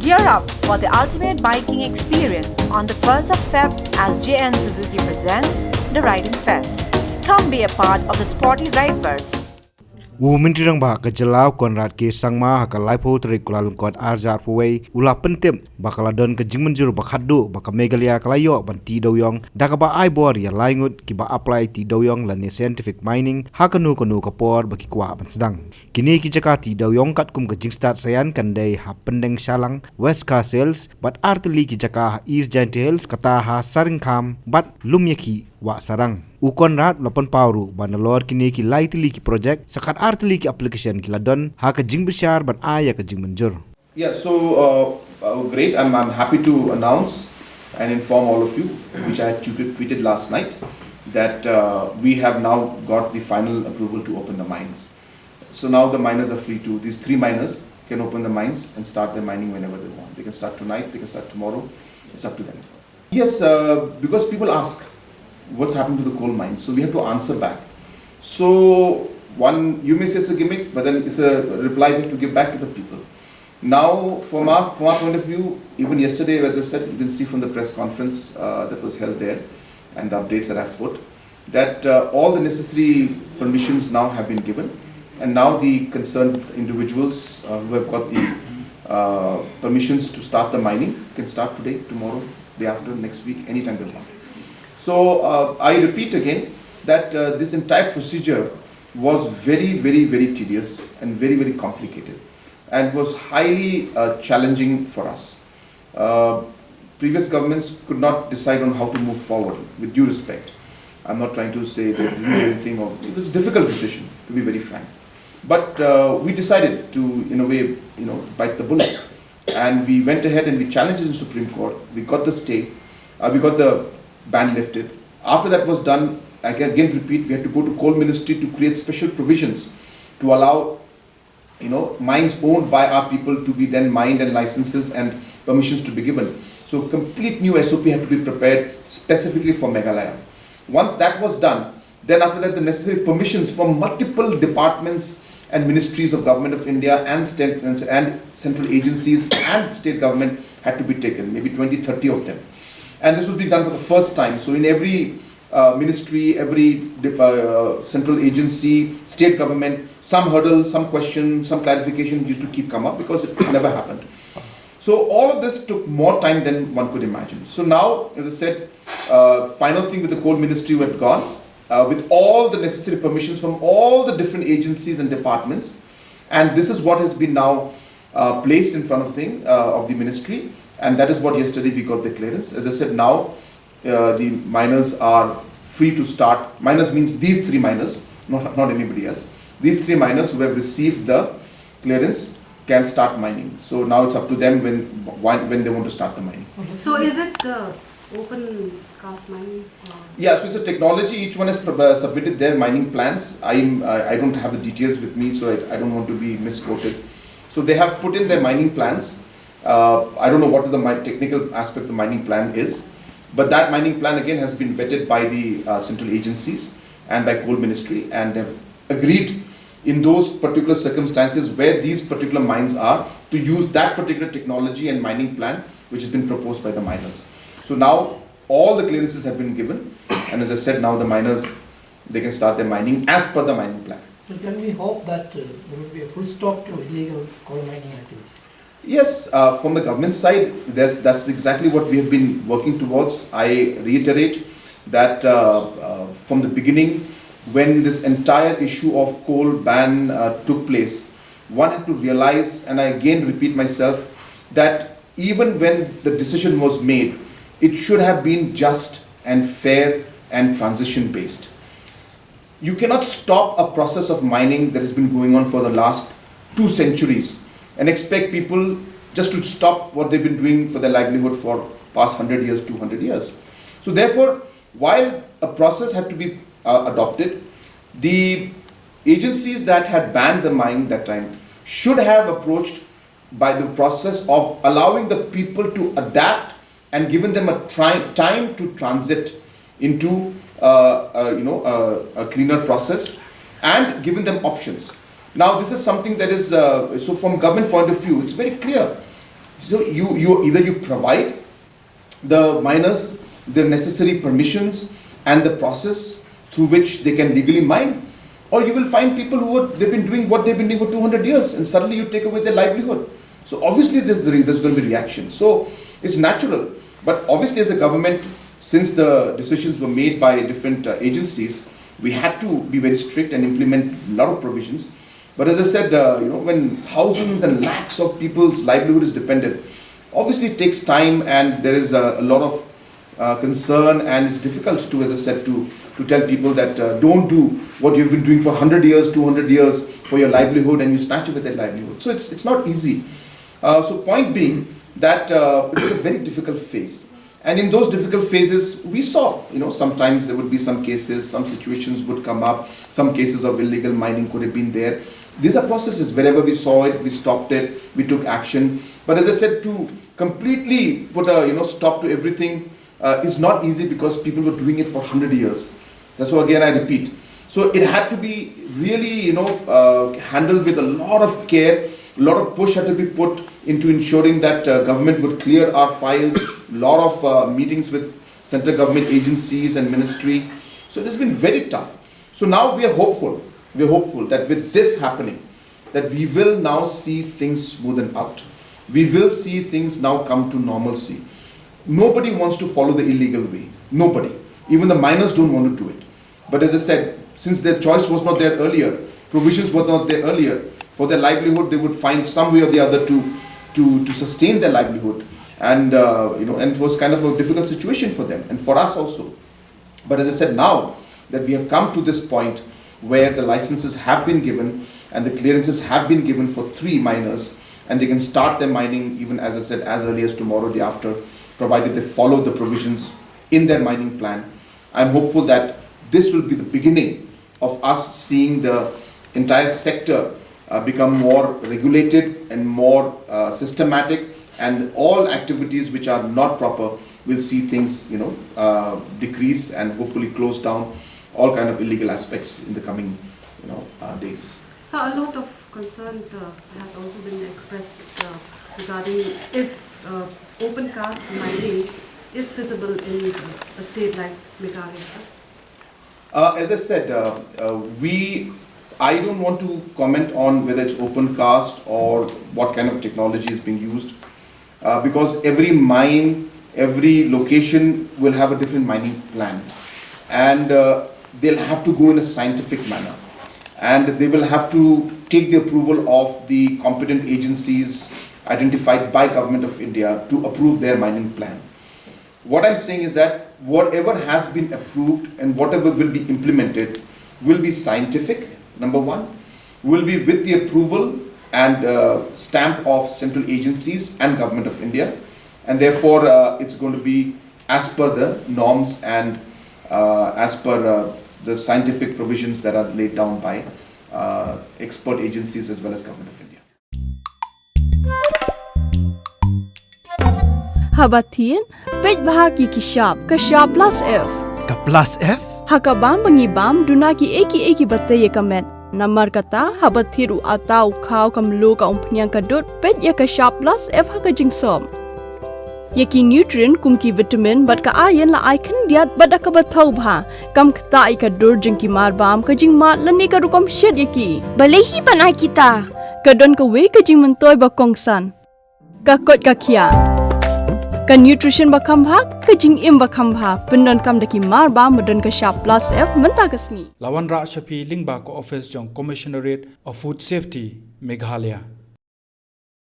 Gear up for the ultimate biking experience on the 1st of Feb as JN Suzuki presents the Riding Fest. Come be a part of the sporty rideverse. Mintirang ba kejelau konrad ke sangma haka laipo terik kulalung kon arjar Kawei ula pentem bakaladon ke jingmenjur bakadu baka Meghalaya kalayo ban ti doyong dakaba aibor ya laingut ki ba apply ti doyong lani scientific mining hakanu kanu kapor baki kwa ban Sdang kini ki Jaka ti doyong kat kum ke jing start sayan kandai ha pendeng Shillong West Castles bat arteli ki Jaka East Jaiñtia kata ha saringkham bat lumyaki wa sarang ukon rat lapan pauru banalor kini ki laitili ki project sakat artili ki application ki ladon ha ka jing besar ban aya ka jing menjur. Yeah, so great. I'm happy to announce and inform all of you, which I had tweeted last night, that we have now got the final approval to open the mines. So now the miners are free to, these 3 miners can open the mines and start their mining whenever they want. They can start tonight, they can start tomorrow, it's up to them. Yes, because people ask, what's happened to the coal mines? So we have to answer back. So one, you may say it's a gimmick, but then it's a reply we have to give back to the people. Now, from our point of view, even yesterday, as I said, you can see from the press conference that was held there and the updates that I've put, that all the necessary permissions now have been given, and now the concerned individuals who have got the permissions to start the mining can start today, tomorrow, day after, next week, anytime they want. So I repeat again that this entire procedure was very, very, very tedious and very, very complicated, and was highly challenging for us. Previous governments could not decide on how to move forward, with due respect. I'm not trying to say they didn't do anything, it was a difficult decision, to be very frank. But we decided to, in a way, bite the bullet. And we went ahead and we challenged it in Supreme Court. We got the stay, we got the ban lifted. After that was done, I can again repeat, we had to go to Coal Ministry to create special provisions to allow mines owned by our people to be then mined and licenses and permissions to be given. So complete new SOP had to be prepared specifically for Meghalaya. Once that was done, then after that the necessary permissions from multiple departments and ministries of Government of India and central agencies and state government had to be taken, maybe 20-30 of them. And this was being done for the first time. So in every ministry, every central agency, state government, some hurdle, some question, some clarification used to come up because it never happened. So all of this took more time than one could imagine. So now, as I said, final thing with the Coal Ministry who had gone, with all the necessary permissions from all the different agencies and departments, and this is what has been now placed in front of the ministry. And that is what yesterday we got the clearance. As I said, now the miners are free to start. Miners means these 3 miners, not anybody else. These 3 miners who have received the clearance can start mining. So now it's up to them when they want to start the mining. So is it open cast mining? Yeah, so it's a technology. Each one has submitted their mining plans. I don't have the details with me, so I don't want to be misquoted. So they have put in their mining plans. I don't know what the technical aspect of the mining plan is, but that mining plan again has been vetted by the central agencies and by Coal Ministry, and have agreed in those particular circumstances where these particular mines are to use that particular technology and mining plan which has been proposed by the miners. So now all the clearances have been given, and as I said, now the miners, they can start their mining as per the mining plan. So can we hope that there will be a full stop to illegal coal mining activity? Yes, from the government side, that's exactly what we have been working towards. I reiterate that from the beginning, when this entire issue of coal ban took place, one had to realize, and I again repeat myself, that even when the decision was made, it should have been just and fair and transition based. You cannot stop a process of mining that has been going on for the last 2 centuries and expect people just to stop what they've been doing for their livelihood for past 100 years, 200 years. So therefore, while a process had to be adopted, the agencies that had banned the mining that time should have approached by the process of allowing the people to adapt and given them a time to transit into a cleaner process and given them options. Now this is something that is, so from government point of view, it's very clear. So you either you provide the miners the necessary permissions and the process through which they can legally mine, or you will find people they've been doing what they've been doing for 200 years and suddenly you take away their livelihood. So obviously there's going to be reaction. So it's natural, but obviously as a government, since the decisions were made by different agencies, we had to be very strict and implement a lot of provisions. But as I said, when thousands and lakhs of people's livelihood is dependent, obviously it takes time and there is a lot of concern, and it's difficult to, as I said, to tell people that don't do what you've been doing for 100 years, 200 years for your livelihood, and you snatch away their livelihood. So it's not easy. So point being that it was a very difficult phase. And in those difficult phases, we saw, sometimes there would be some cases, some situations would come up, some cases of illegal mining could have been there. These are processes. Wherever we saw it, we stopped it, we took action. But as I said, to completely put a stop to everything is not easy, because people were doing it for 100 years. That's why again I repeat. So it had to be really handled with a lot of care. A lot of push had to be put into ensuring that government would clear our files. A lot of meetings with central government agencies and ministry. So it has been very tough. So now we are hopeful. We are hopeful that with this happening, that we will now see things smoothen out. We will see things now come to normalcy. Nobody wants to follow the illegal way. Nobody. Even the miners don't want to do it. But as I said, since their choice was not there earlier, provisions were not there earlier, for their livelihood, they would find some way or the other to sustain their livelihood. And, and it was kind of a difficult situation for them and for us also. But as I said, now that we have come to this point where the licenses have been given and the clearances have been given for 3 miners, and they can start their mining even, as I said, as early as tomorrow, day after, provided they follow the provisions in their mining plan. I'm hopeful that this will be the beginning of us seeing the entire sector become more regulated and more systematic, and all activities which are not proper will see things decrease and hopefully close down all kind of illegal aspects in the coming days. So a lot of concern has also been expressed regarding if open cast mining is feasible in a state like Meghalaya. As I said, I don't want to comment on whether it's open cast or what kind of technology is being used, because every mine, every location will have a different mining plan, and they'll have to go in a scientific manner, and they will have to take the approval of the competent agencies identified by Government of India to approve their mining plan. What I'm saying is that whatever has been approved and whatever will be implemented will be scientific, number one, will be with the approval and stamp of central agencies and Government of India, and therefore it's going to be as per the norms and as per the scientific provisions that are laid down by expert agencies as well as Government of India. Habatin, pej bahagi kishab, kashab plus F. Ka plus F? Hakabam bangibam dunaki eki bataye kamet. Namar kata habathiru atau kau kamlu ka umpnyang kadut pej ya kashab plus F haka jingsom. Yaki nutrient kumki vitamin bat ka iron la ikan diat bat ka bathau bha kam kata ikadur jingki marbam ka jingmat lani ka rukom shed yaki. Balehi panai kita. Kadon ka we ka jing mentoy ba kongsan. Ka kot ka kia. Ka nutrition ba khambha ka jing im ba khambha pendon kam daki marba medon ka sharp plus F menta kasni. Lawan Ra Shafi Lingba ko office jong Commissionerate of Food Safety Meghalaya.